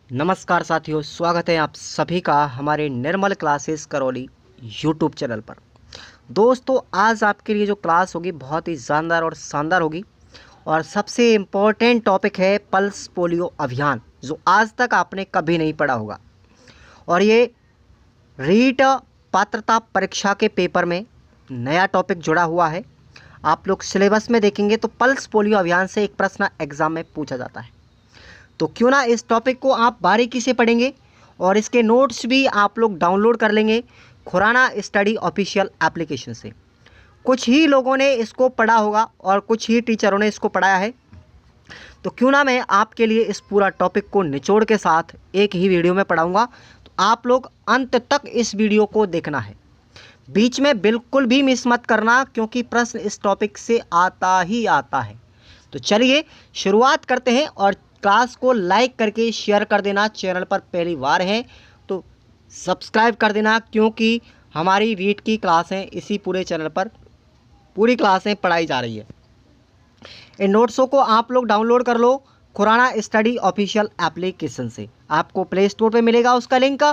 नमस्कार साथियों, स्वागत है आप सभी का हमारे निर्मल क्लासेस करौली यूट्यूब चैनल पर। दोस्तों, आज आपके लिए जो क्लास होगी बहुत ही शानदार और शानदार होगी और सबसे इम्पोर्टेंट टॉपिक है पल्स पोलियो अभियान, जो आज तक आपने कभी नहीं पढ़ा होगा। और ये रीट पात्रता परीक्षा के पेपर में नया टॉपिक जुड़ा हुआ है। आप लोग सिलेबस में देखेंगे तो पल्स पोलियो अभियान से एक प्रश्न एग्ज़ाम में पूछा जाता है। तो क्यों ना इस टॉपिक को आप बारीकी से पढ़ेंगे और इसके नोट्स भी आप लोग डाउनलोड कर लेंगे खुराना स्टडी ऑफिशियल एप्लीकेशन से। कुछ ही लोगों ने इसको पढ़ा होगा और कुछ ही टीचरों ने इसको पढ़ाया है। तो क्यों ना मैं आपके लिए इस पूरा टॉपिक को निचोड़ के साथ एक ही वीडियो में पढ़ाऊँगा। तो आप लोग अंत तक इस वीडियो को देखना है, बीच में बिल्कुल भी मिस मत करना, क्योंकि प्रश्न इस टॉपिक से आता ही आता है। तो चलिए शुरुआत करते हैं और क्लास को लाइक करके शेयर कर देना। चैनल पर पहली बार है तो सब्सक्राइब कर देना, क्योंकि हमारी रीट की क्लासें इसी पूरे चैनल पर पूरी क्लासें पढ़ाई जा रही है। इन नोट्सों को आप लोग डाउनलोड कर लो खुराना स्टडी ऑफिशियल एप्लीकेशन से। आपको प्ले स्टोर पे मिलेगा उसका लिंक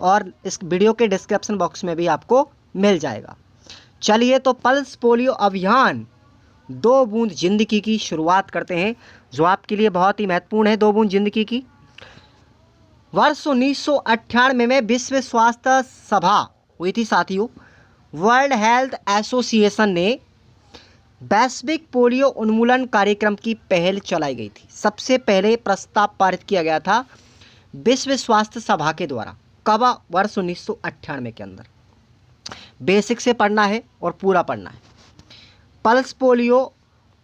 और इस वीडियो के डिस्क्रिप्शन बॉक्स में भी आपको मिल जाएगा। चलिए तो पल्स पोलियो अभियान 2 बूंद जिंदगी की शुरुआत करते हैं, जो आपके लिए बहुत ही महत्वपूर्ण है। 2 बूंद जिंदगी की वर्ष 1998 में विश्व स्वास्थ्य सभा हुई थी साथियों। वर्ल्ड हेल्थ एसोसिएशन ने वैश्विक पोलियो उन्मूलन कार्यक्रम की पहल चलाई गई थी। सबसे पहले प्रस्ताव पारित किया गया था विश्व स्वास्थ्य सभा के द्वारा। कब? वर्ष 1998 के अंदर। बेसिक से पढ़ना है और पूरा पढ़ना है। पल्स पोलियो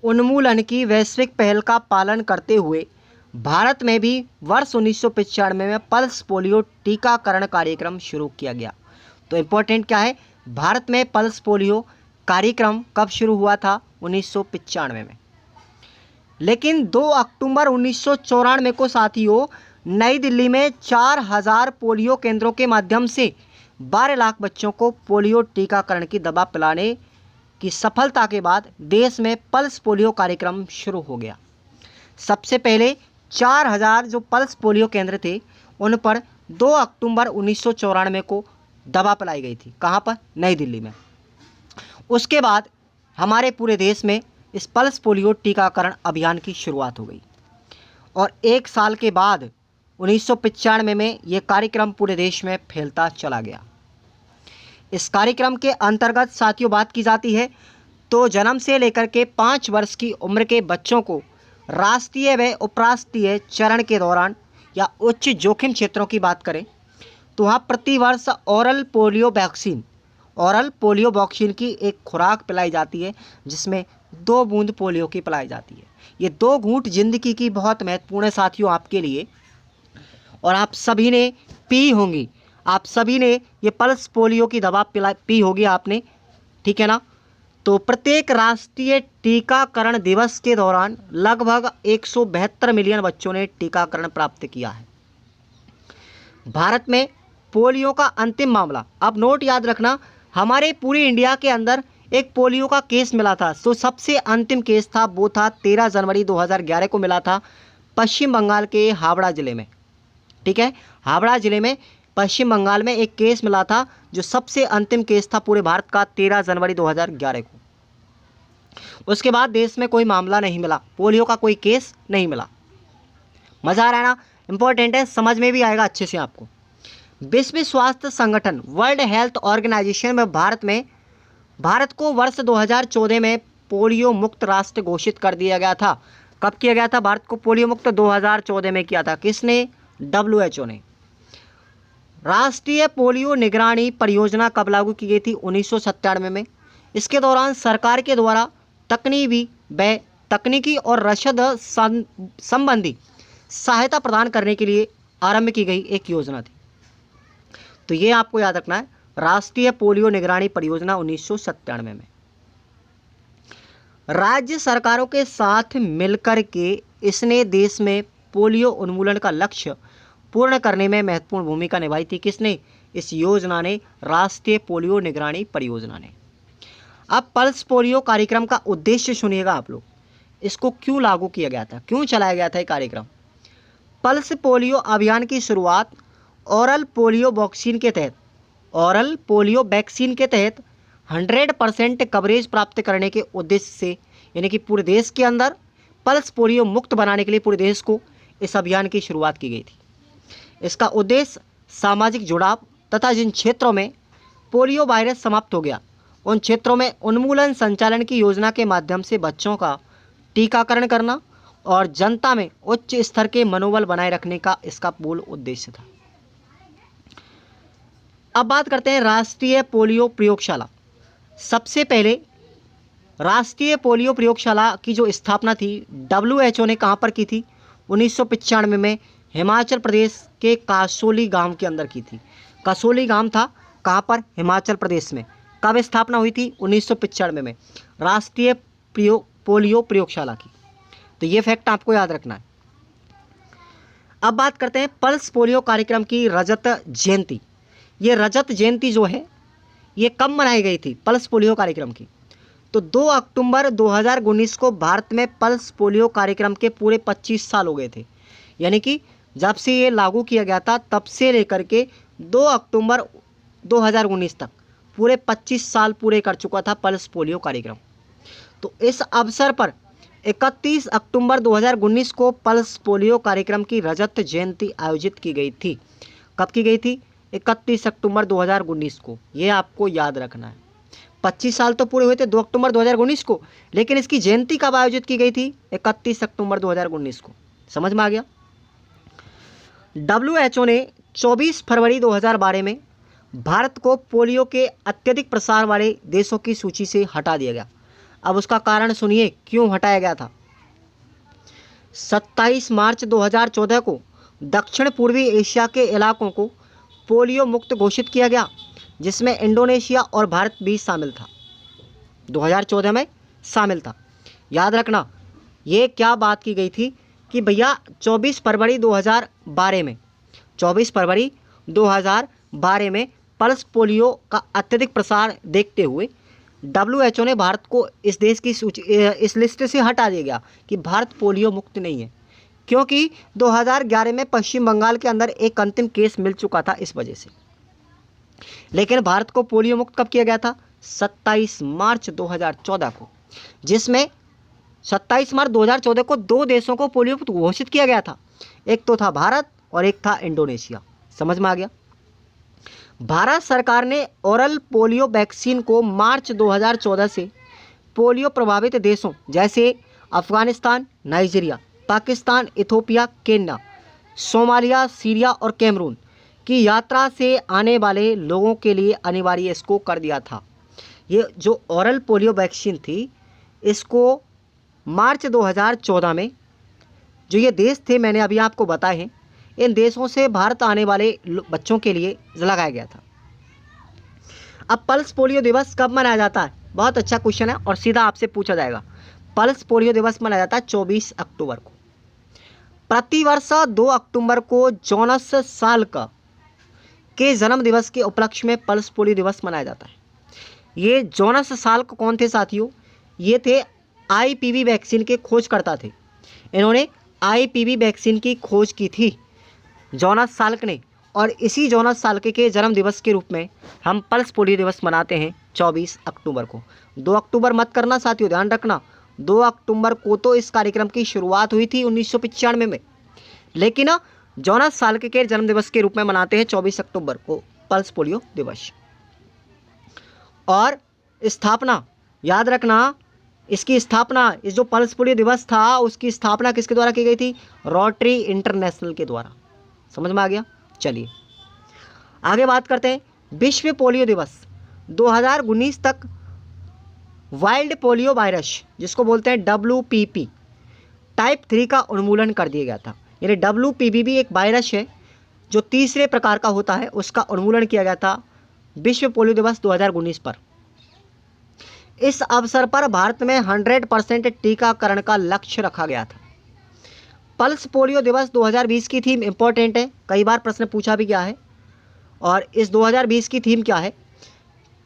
उन्मूलन की वैश्विक पहल का पालन करते हुए भारत में भी वर्ष 1995 में पल्स पोलियो टीकाकरण कार्यक्रम शुरू किया गया। तो इम्पोर्टेंट क्या है, भारत में पल्स पोलियो कार्यक्रम कब शुरू हुआ था? 1995 में। लेकिन 2 अक्टूबर 1994 को साथियों नई दिल्ली में 4000 पोलियो केंद्रों के माध्यम से 12 लाख बच्चों को पोलियो टीकाकरण की दवा पिलाने की सफलता के बाद देश में पल्स पोलियो कार्यक्रम शुरू हो गया। सबसे पहले 4000 जो पल्स पोलियो केंद्र थे उन पर 2 अक्टूबर 1994 को दवा पिलाई गई थी। कहाँ पर? नई दिल्ली में। उसके बाद हमारे पूरे देश में इस पल्स पोलियो टीकाकरण अभियान की शुरुआत हो गई और 1 साल के बाद 1995 में ये कार्यक्रम पूरे देश में फैलता चला गया। इस कार्यक्रम के अंतर्गत साथियों बात की जाती है तो जन्म से लेकर के 5 वर्ष की उम्र के बच्चों को राष्ट्रीय व उपराष्ट्रीय चरण के दौरान या उच्च जोखिम क्षेत्रों की बात करें तो वहाँ प्रतिवर्ष ओरल पोलियो वैक्सीन की एक खुराक पिलाई जाती है, जिसमें 2 बूंद पोलियो की पिलाई जाती है। ये 2 घूंट जिंदगी की बहुत महत्वपूर्ण है साथियों आपके लिए, और आप सभी ने पी होंगी। आप सभी ने ये पल्स पोलियो की दवा पी होगी आपने, ठीक है ना। तो प्रत्येक राष्ट्रीय टीकाकरण दिवस के दौरान लगभग 172 मिलियन बच्चों ने टीकाकरण प्राप्त किया है। भारत में पोलियो का अंतिम मामला, अब नोट याद रखना, हमारे पूरे इंडिया के अंदर एक पोलियो का केस मिला था। तो सबसे अंतिम केस था वो था 13 जनवरी 2011 को मिला था पश्चिम बंगाल के हावड़ा ज़िले में। ठीक है, हावड़ा ज़िले में पश्चिम बंगाल में एक केस मिला था जो सबसे अंतिम केस था पूरे भारत का 13 जनवरी 2011 को। उसके बाद देश में कोई मामला नहीं मिला, पोलियो का कोई केस नहीं मिला। मज़ा आ रहा है ना? इंपॉर्टेंट है, समझ में भी आएगा अच्छे से आपको। विश्व स्वास्थ्य संगठन वर्ल्ड हेल्थ ऑर्गेनाइजेशन में भारत को वर्ष 2014 में पोलियो मुक्त राष्ट्र घोषित कर दिया गया था। कब किया गया था भारत को पोलियो मुक्त? 2014 में किया था। किसने? WHO ने। राष्ट्रीय पोलियो निगरानी परियोजना कब लागू की गई थी? 1997 में। इसके दौरान सरकार के द्वारा तकनीकी और रसद संबंधी सहायता प्रदान करने के लिए आरंभ की गई एक योजना थी। तो ये आपको याद रखना है, राष्ट्रीय पोलियो निगरानी परियोजना 1997 में। राज्य सरकारों के साथ मिलकर के इसने देश में पोलियो उन्मूलन का लक्ष्य पूर्ण करने में महत्वपूर्ण भूमिका निभाई थी। किसने? इस योजना ने, राष्ट्रीय पोलियो निगरानी परियोजना ने। अब पल्स पोलियो कार्यक्रम का उद्देश्य सुनिएगा आप लोग, इसको क्यों लागू किया गया था, क्यों चलाया गया था ये कार्यक्रम। पल्स पोलियो अभियान की शुरुआत ओरल पोलियो वैक्सीन के तहत 100% कवरेज प्राप्त करने के उद्देश्य से, यानी कि पूरे देश के अंदर पल्स पोलियो मुक्त बनाने के लिए पूरे देश को इस अभियान की शुरुआत की गई थी। इसका उद्देश्य सामाजिक जुड़ाव तथा जिन क्षेत्रों में पोलियो वायरस समाप्त हो गया उन क्षेत्रों में उन्मूलन संचालन की योजना के माध्यम से बच्चों का टीकाकरण करना और जनता में उच्च स्तर के मनोबल बनाए रखने का इसका मूल उद्देश्य था। अब बात करते हैं राष्ट्रीय पोलियो प्रयोगशाला। सबसे पहले राष्ट्रीय पोलियो प्रयोगशाला की जो स्थापना थी WHO ने कहाँ पर की थी? 1995 में हिमाचल प्रदेश के कसौली गांव के अंदर की थी। कसौली गांव था कहाँ पर? हिमाचल प्रदेश में। कब स्थापना हुई थी? 1995 में राष्ट्रीय पोलियो प्रयोगशाला की। तो ये फैक्ट आपको याद रखना है। अब बात करते हैं पल्स पोलियो कार्यक्रम की रजत जयंती। ये रजत जयंती जो है ये कब मनाई गई थी पल्स पोलियो कार्यक्रम की? तो 2 अक्टूबर 2019 को भारत में पल्स पोलियो कार्यक्रम के पूरे 25 साल हो गए थे। यानी कि जब से ये लागू किया गया था तब से लेकर के 2 अक्टूबर 2019 तक पूरे 25 साल पूरे कर चुका था पल्स पोलियो कार्यक्रम। तो इस अवसर पर 31 अक्टूबर 2019 को पल्स पोलियो कार्यक्रम की रजत जयंती आयोजित की गई थी। कब की गई थी? 31 अक्टूबर 2019 को। ये आपको याद रखना है। 25 साल तो पूरे हुए थे 2 अक्टूबर 2019 को, लेकिन इसकी जयंती कब आयोजित की गई थी? 31 अक्टूबर 2019 को। समझ में आ गया? WHO ने 24 फरवरी 2012 में भारत को पोलियो के अत्यधिक प्रसार वाले देशों की सूची से हटा दिया गया। अब उसका कारण सुनिए क्यों हटाया गया था। 27 मार्च 2014 को दक्षिण पूर्वी एशिया के इलाकों को पोलियो मुक्त घोषित किया गया, जिसमें इंडोनेशिया और भारत भी शामिल था। 2014 में शामिल था। याद रखना, ये क्या बात की गई थी कि भैया 24 फरवरी 2012 में पल्स पोलियो का अत्यधिक प्रसार देखते हुए WHO ने भारत को इस देश की सूची इस लिस्ट से हटा दिया गया कि भारत पोलियो मुक्त नहीं है, क्योंकि 2011 में पश्चिम बंगाल के अंदर एक अंतिम केस मिल चुका था इस वजह से। लेकिन भारत को पोलियो मुक्त कब किया गया था? 27 मार्च 2014 को, जिसमें 27 मार्च 2014 को 2 देशों को पोलियो मुक्त घोषित किया गया था। एक तो था भारत और एक था इंडोनेशिया। समझ में आ गया? भारत सरकार ने ओरल पोलियो वैक्सीन को मार्च 2014 से पोलियो प्रभावित देशों जैसे Afghanistan, Nigeria, Pakistan, Ethiopia, Kenya, Somalia, Syria और कैमरून की यात्रा से आने वाले लोगों के लिए अनिवार्य इसको कर दिया था। ये जो ओरल पोलियो वैक्सीन थी इसको मार्च 2014 में जो ये देश थे मैंने अभी आपको बताए हैं, इन देशों से भारत आने वाले बच्चों के लिए लगाया गया था। अब पल्स पोलियो दिवस कब मनाया जाता है? बहुत अच्छा क्वेश्चन है और सीधा आपसे पूछा जाएगा। पल्स पोलियो दिवस मनाया जाता है 24 अक्टूबर को। प्रतिवर्ष 2 अक्टूबर को जॉनस साल्क के जन्म दिवस के उपलक्ष्य में पल्स पोलियो दिवस मनाया जाता है। ये जॉनस साल्क कौन थे साथियों? ये थे IPV वैक्सीन के खोजकर्ता थे। इन्होंने IPV वैक्सीन की खोज की थी जॉनस साल्क ने, और इसी जॉनस साल्क के जन्म दिवस के रूप में हम पल्स पोलियो दिवस मनाते हैं 24 अक्टूबर को। 2 अक्टूबर मत करना साथियों, ध्यान रखना। 2 अक्टूबर को तो इस कार्यक्रम की शुरुआत हुई थी 1995 में, लेकिन जॉनस साल्क के जन्म दिवस के रूप में मनाते हैं 24 अक्टूबर को पल्स पोलियो दिवस। और स्थापना याद रखना, इसकी स्थापना, इस जो पल्स पोलियो दिवस था उसकी स्थापना किसके द्वारा की गई थी? रोटरी इंटरनेशनल के द्वारा। समझ में आ गया? चलिए आगे बात करते हैं। विश्व पोलियो दिवस 2019 तक वाइल्ड पोलियो वायरस, जिसको बोलते हैं WPP टाइप 3 का उन्मूलन कर दिया गया था। यानी WPP भी एक वायरस है जो तीसरे प्रकार का होता है, उसका उन्मूलन किया गया था विश्व पोलियो दिवस 2019 पर। इस अवसर पर भारत में 100% टीकाकरण का लक्ष्य रखा गया था। पल्स पोलियो दिवस 2020 की थीम इंपॉर्टेंट है, कई बार प्रश्न पूछा भी गया है। और इस 2020 की थीम क्या है?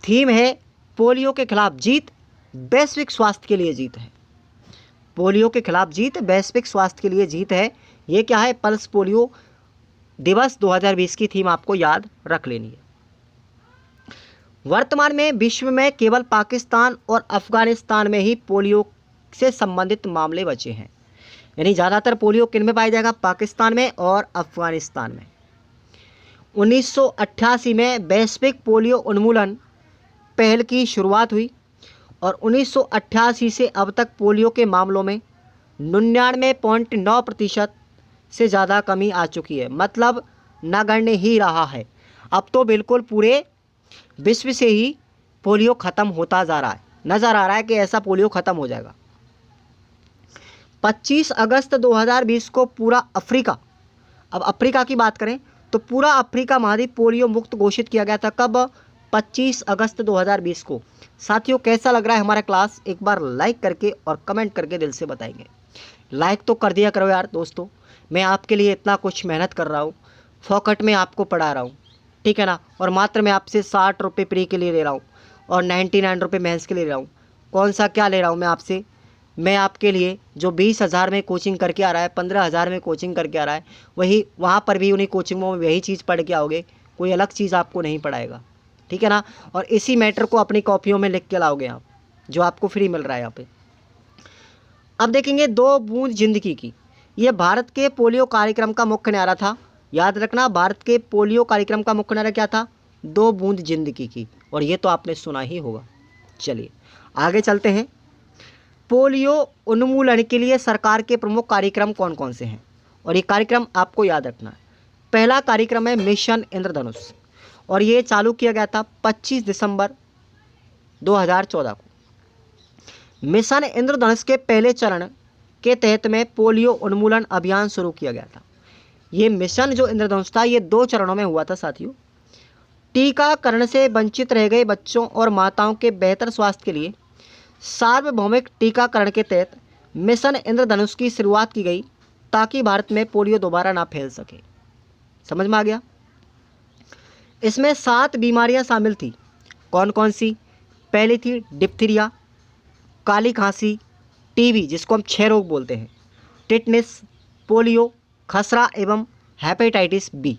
थीम है पोलियो के खिलाफ जीत, वैश्विक स्वास्थ्य के लिए जीत है। पोलियो के खिलाफ जीत, वैश्विक स्वास्थ्य के लिए जीत है। ये क्या है? पल्स पोलियो दिवस 2020 की थीम आपको याद रख लेनी है। वर्तमान में विश्व में केवल पाकिस्तान और अफगानिस्तान में ही पोलियो से संबंधित मामले बचे हैं। यानी ज़्यादातर पोलियो किन में पाया जाएगा? पाकिस्तान में और अफगानिस्तान में। 1988 में वैश्विक पोलियो उन्मूलन पहल की शुरुआत हुई और 1988 से अब तक पोलियो के मामलों में 99.9% से ज़्यादा कमी आ चुकी है। मतलब नगण्य ही रहा है। अब तो बिल्कुल पूरे विश्व से ही पोलियो ख़त्म होता जा रहा है। नज़र आ रहा है कि ऐसा पोलियो ख़त्म हो जाएगा। 25 अगस्त 2020 को पूरा अफ्रीका, अब अफ्रीका की बात करें तो पूरा अफ्रीका महाद्वीप पोलियो मुक्त घोषित किया गया था। कब? 25 अगस्त 2020 को। साथियों, कैसा लग रहा है हमारा क्लास? एक बार लाइक करके और कमेंट करके दिल से बताएंगे। लाइक तो कर दिया करो यार दोस्तों। मैं आपके लिए इतना कुछ मेहनत कर रहा हूँ, फोकट में आपको पढ़ा रहा हूँ, ठीक है ना। और मात्र मैं आपसे 60 रुपये प्री के लिए ले रहा हूँ और 99 रुपये मेंस के लिए ले रहा हूँ। कौन सा क्या ले रहा हूँ मैं आपसे? मैं आपके लिए जो 20,000 में कोचिंग करके आ रहा है, 15,000 में कोचिंग करके आ रहा है, वही वहाँ पर भी उन्हीं कोचिंगों में वही चीज़ पढ़ के आओगे। कोई अलग चीज़ आपको नहीं पढ़ाएगा, ठीक है ना। और इसी मैटर को अपनी कॉपियों में लिख के लाओगे आप, जो आपको फ्री मिल रहा है यहाँ पे। अब देखेंगे 2 बूंद जिंदगी की। ये भारत के पोलियो कार्यक्रम का मुख्य नारा था। याद रखना, भारत के पोलियो कार्यक्रम का मुख्य नारा क्या था? 2 बूंद जिंदगी की। और ये तो आपने सुना ही होगा। चलिए आगे चलते हैं। पोलियो उन्मूलन के लिए सरकार के प्रमुख कार्यक्रम कौन कौन से हैं? और ये कार्यक्रम आपको याद रखना है। पहला कार्यक्रम है मिशन इंद्रधनुष और ये चालू किया गया था 25 दिसंबर 2014 को। मिशन इंद्रधनुष के पहले चरण के तहत में पोलियो उन्मूलन अभियान शुरू किया गया था। ये मिशन जो इंद्रधनुष था, ये 2 चरणों में हुआ था साथियों। टीकाकरण से वंचित रह गए बच्चों और माताओं के बेहतर स्वास्थ्य के लिए सार्वभौमिक टीकाकरण के तहत मिशन इंद्रधनुष की शुरुआत की गई, ताकि भारत में पोलियो दोबारा ना फैल सके। समझ में आ गया? इसमें 7 बीमारियां शामिल थी। कौन कौन सी? पहली थी डिप्थीरिया, काली खांसी, टीबी जिसको हम 6 रोग बोलते हैं, टिटनेस, पोलियो, खसरा एवं हेपेटाइटिस बी।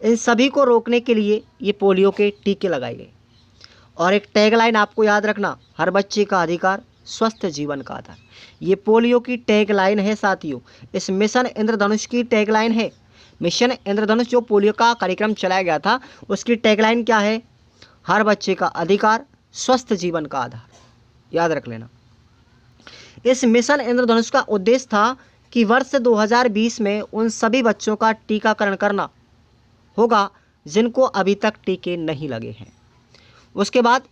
इन सभी को रोकने के लिए ये पोलियो के टीके लगाए गए। और एक टैगलाइन आपको याद रखना, हर बच्चे का अधिकार, स्वस्थ जीवन का आधार। ये पोलियो की टैगलाइन है साथियों। इस मिशन इंद्रधनुष की टैगलाइन है। मिशन इंद्रधनुष जो पोलियो का कार्यक्रम चलाया गया था, उसकी टैगलाइन क्या है? हर बच्चे का अधिकार, स्वस्थ जीवन का आधार। याद रख लेना। इस मिशन इंद्रधनुष का उद्देश्य था कि वर्ष 2020 में उन सभी बच्चों का टीकाकरण करना होगा जिनको अभी तक टीके नहीं लगे हैं। उसके बाद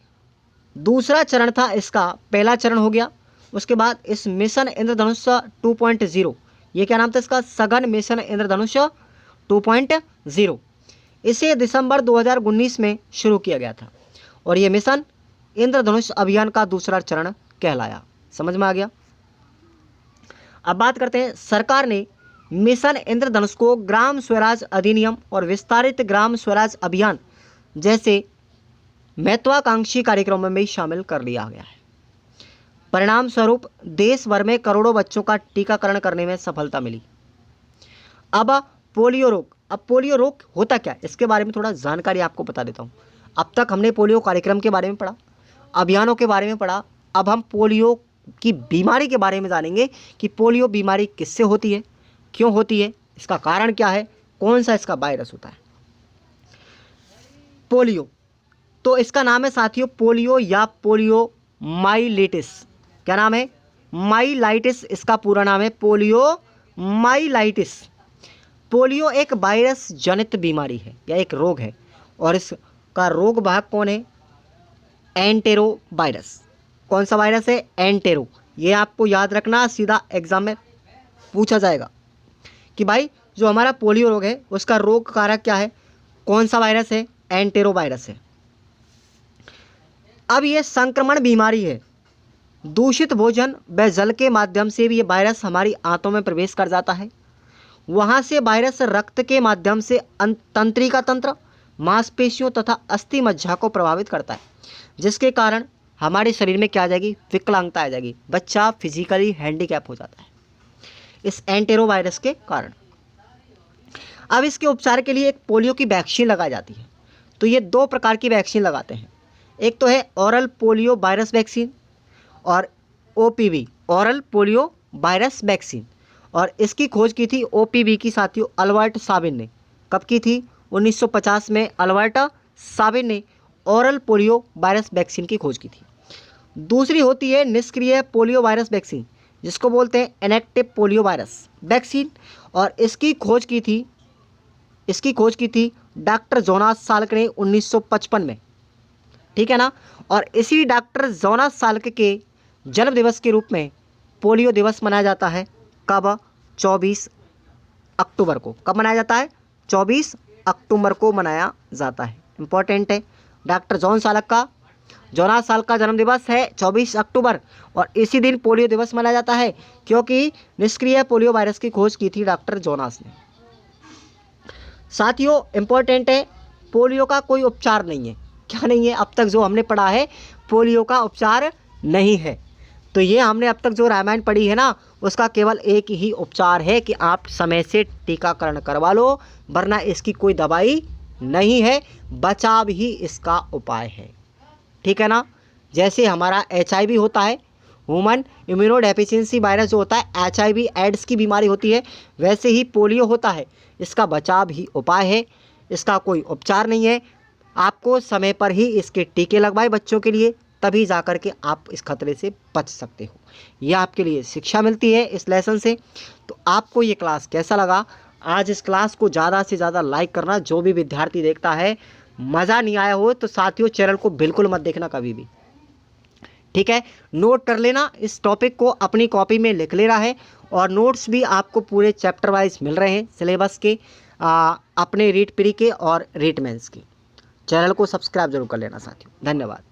दूसरा चरण था इसका, पहला चरण हो गया। उसके बाद इस मिशन इंद्रधनुष 2.0, ये क्या नाम था इसका? सघन मिशन इंद्रधनुष 2.0। इसे दिसंबर 2019 में शुरू किया गया था और ये मिशन इंद्रधनुष अभियान का दूसरा चरण कहलाया। समझ में आ गया? अब बात करते हैं, सरकार ने मिशन इंद्रधनुष को ग्राम स्वराज अधिनियम और विस्तारित ग्राम स्वराज अभियान जैसे महत्वाकांक्षी कार्यक्रमों में शामिल कर लिया गया है। परिणाम स्वरूप देश भर में करोड़ों बच्चों का टीकाकरण करने में सफलता मिली। अब पोलियो रोग होता क्या है, इसके बारे में थोड़ा जानकारी आपको बता देता हूँ। अब तक हमने पोलियो कार्यक्रम के बारे में पढ़ा, अभियानों के बारे में पढ़ा। अब हम पोलियो की बीमारी के बारे में जानेंगे कि पोलियो बीमारी किससे होती है, क्यों होती है, इसका कारण क्या है, कौन सा इसका वायरस होता है। पोलियो, तो इसका नाम है साथियों पोलियो या पोलियो माइलिटिस। क्या नाम है? माइलाइटिस इसका पूरा नाम है, पोलियो माइलाइटिस। पोलियो एक वायरस जनित बीमारी है या एक रोग है और इसका रोग वाहक कौन है? Entero virus. कौन सा वायरस है? एंटेरो। ये आपको याद रखना, सीधा एग्जाम में पूछा जाएगा कि भाई जो हमारा पोलियो रोग है उसका रोग कारक क्या है, कौन सा वायरस है? एंटेरो वायरस है। अब ये संक्रमण बीमारी है। दूषित भोजन व जल के माध्यम से भी ये वायरस हमारी आंतों में प्रवेश कर जाता है। वहाँ से वायरस रक्त के माध्यम से तंत्रिका तंत्र, मांसपेशियों तथा अस्थि मज्जा को प्रभावित करता है, जिसके कारण हमारे शरीर में क्या आ जाएगी, विकलांगता आ जाएगी, बच्चा फिजिकली हैंडीकैप हो जाता है इस एंटेरो वायरस के कारण। अब इसके उपचार के लिए एक पोलियो की वैक्सीन लगाई जाती है। तो ये 2 प्रकार की वैक्सीन लगाते हैं, एक तो है ओरल पोलियो वायरस वैक्सीन और OPV oral polio virus vaccine. और इसकी खोज की थी ओपीवी की साथियों अल्बर्ट साबिन ने। कब की थी, 1950 में अल्बर्ट साबिन ने ओरल पोलियो वायरस वैक्सीन की खोज की थी। दूसरी होती है निष्क्रिय पोलियो वायरस वैक्सीन, जिसको बोलते हैं इनएक्टिव पोलियो वायरस वैक्सीन। और इसकी खोज की थी डॉक्टर जोनास साल्क ने 1955 में, ठीक है ना। और इसी डॉक्टर जोनास साल्क के जन्म दिवस के रूप में पोलियो दिवस मनाया जाता है। कब, 24 अक्टूबर को। कब मनाया जाता है, 24 अक्टूबर को मनाया जाता है। इंपॉर्टेंट है, डॉक्टर जोनास साल्क का जन्म दिवस है 24 अक्टूबर और इसी दिन पोलियो दिवस मनाया जाता है, क्योंकि निष्क्रिय पोलियो वायरस की खोज की थी डॉक्टर जोनास ने। साथियों इंपॉर्टेंट है, पोलियो का कोई उपचार नहीं है। क्या नहीं है, अब तक जो हमने पढ़ा है पोलियो का उपचार नहीं है। तो ये हमने अब तक जो रामायण पढ़ी है ना, उसका केवल एक ही उपचार है कि आप समय से टीकाकरण करवा लो, वरना इसकी कोई दवाई नहीं है, बचाव ही इसका उपाय है, ठीक है ना। जैसे हमारा HIV होता है, ह्यूमन इम्यूनोडेफिशिएंसी वायरस जो होता है, HIV एड्स की बीमारी होती है, वैसे ही पोलियो होता है, इसका बचाव ही उपाय है, इसका कोई उपचार नहीं है। आपको समय पर ही इसके टीके लगवाए बच्चों के लिए, तभी जा कर के आप इस खतरे से बच सकते हो। यह आपके लिए शिक्षा मिलती है इस लेसन से। तो आपको ये क्लास कैसा लगा, आज इस क्लास को ज़्यादा से ज़्यादा लाइक करना, जो भी विद्यार्थी देखता है। मज़ा नहीं आया हो तो साथियों चैनल को बिल्कुल मत देखना कभी भी, ठीक है। नोट कर लेना, इस टॉपिक को अपनी कॉपी में लिख लेना है। और नोट्स भी आपको पूरे चैप्टर वाइज मिल रहे हैं सिलेबस के, अपने रीट प्री के और रीट मेंस के। चैनल को सब्सक्राइब जरूर कर लेना साथियों। धन्यवाद।